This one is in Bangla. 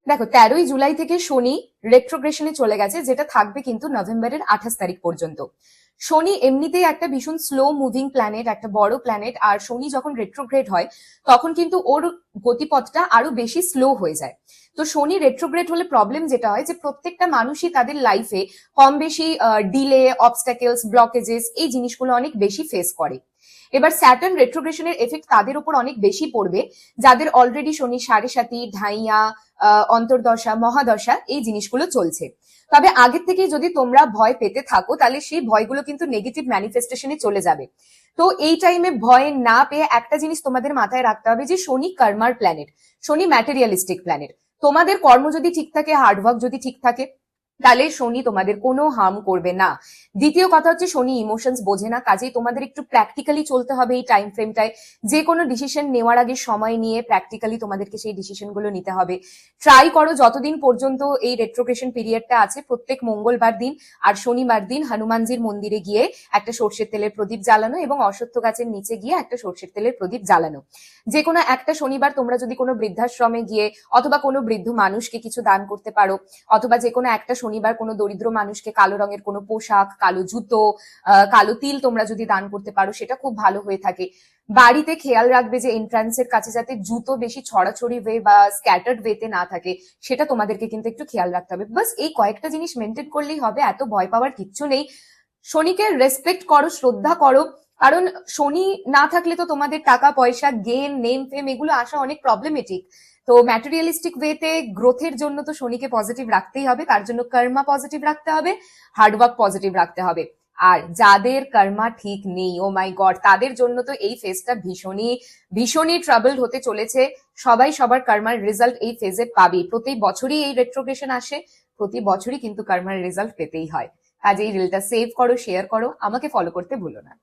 দেখো, 13ই জুলাই থেকে শনি রেট্রোগ্রেশনে চলে গেছে, যেটা থাকবে কিন্তু নভেম্বরের 28 তারিখ পর্যন্ত। শনি এমনিতেই একটা ভীষণ স্লো মুভিং প্ল্যানেট, একটা বড় প্ল্যানেট, আর শনি যখন রেট্রোগ্রেড হয় তখন কিন্তু ওর গতিপথটা আরো বেশি স্লো হয়ে যায়। তো শনি রেট্রোগ্রেড হলে প্রবলেম যেটা হয় যে প্রত্যেকটা মানুষই তাদের লাইফে কম বেশি ডিলে, অবস্টাকেলস, ব্লকেজেস, এই জিনিসগুলো অনেক বেশি ফেস করে। এবার স্যাটার্ন রেট্রোগ্রেশনের এফেক্ট তাদের উপর অনেক বেশি পড়বে যাদের অলরেডি শনি সাড়ে সাতি, ঢাইয়া, অন্তর্দশা, মহাদশা এই জিনিসগুলো চলছে। তবে আগের থেকে যদি তোমরা ভয় পেতে থাকো তাহলে সেই ভয়গুলো কিন্তু নেগেটিভ ম্যানিফেস্টেশনে চলে যাবে। তো এই টাইমে ভয় না পেয়ে একটা জিনিস তোমাদের মাথায় রাখতে হবে যে শনি কর্মার প্ল্যানেট, শনি ম্যাটেরিয়ালিস্টিক প্ল্যানেট। তোমাদের কর্ম যদি ঠিক থাকে, হার্ডওয়ার্ক যদি ঠিক থাকে, তাহলে শনি তোমাদের কোনো হার্ম করবে না। দ্বিতীয় কথা হচ্ছে শনি ইমোশনস বোঝে না, কাজেই তোমাদের একটু প্র্যাকটিক্যালি চলতে হবে এই টাইম ফ্রেমটায়। যে কোনো ডিসিশন নেওয়ার আগে সময় নিয়ে প্র্যাকটিক্যালি তোমাদেরকে সেই ডিসিশন গুলো নিতে হবে। ট্রাই করো যতদিন পর্যন্ত এই রেট্রোগ্রেশন পিরিয়ডটা আছে, প্রত্যেক মঙ্গলবার দিন আর শনিবার দিন হনুমানজির মন্দিরে গিয়ে একটা সর্ষের তেলের প্রদীপ জ্বালানো এবং অশ্বত্থ গাছের নিচে গিয়ে একটা সর্ষের তেলের প্রদীপ জ্বালানো। যে কোনো একটা শনিবার তোমরা যদি কোনো বৃদ্ধাশ্রমে গিয়ে অথবা কোনো বৃদ্ধ মানুষকে কিছু দান করতে পারো, অথবা যে কোনো একটা শনিবার কোনো দরিদ্র মানুষকে কালো রঙের কোনো পোশাক, কালো জুতো, কালো তিল তোমরা যদি দান করতে পারো, সেটা খুব ভালো হয়ে থাকে। বাড়িতে খেয়াল রাখবে যে এন্ট্রান্সের কাছে যাতে জুতো বেশি ছড়াছড়ি ওয়ে বা স্ক্যাটার্ড ওয়েতে না থাকে, সেটা তোমাদেরকে কিন্তু একটু খেয়াল রাখতে হবে। বাস এই কয়েকটা জিনিস মেনটেন করলেই হবে, এত ভয় পাওয়ার কিচ্ছু নেই। শনিকে রেসপেক্ট করো, শ্রদ্ধা করো, কারণ শনি না থাকলে তো তোমাদের টাকা পয়সা, গেন, নেম ফেম এগুলো আসা অনেক প্রবলেমেটিক। তো ম্যাটেরিয়ালিস্টিক ওয়েতে গ্রোথের জন্য তো শনিকে পজিটিভ রাখতেই হবে, তার জন্য কর্মা পজিটিভ রাখতে হবে, হার্ডওয়ার্ক পজিটিভ রাখতে হবে। আর যাদের কর্মা ঠিক নেই, ও মাই গড, তাদের জন্য তো এই ফেজটা ভীষণই ভীষণই ট্রাবলড হতে চলেছে। সবাই সবার কর্মার রেজাল্ট এই ফেজে পাবে। প্রতি বছরই এই রেট্রোগ্রেশন আসে, প্রতি বছরই কিন্তু কর্মার রেজাল্ট পেতেই হয়। কাজে এই রিলটা সেভ করো, শেয়ার করো, আমাকে ফলো করতে ভুলো না।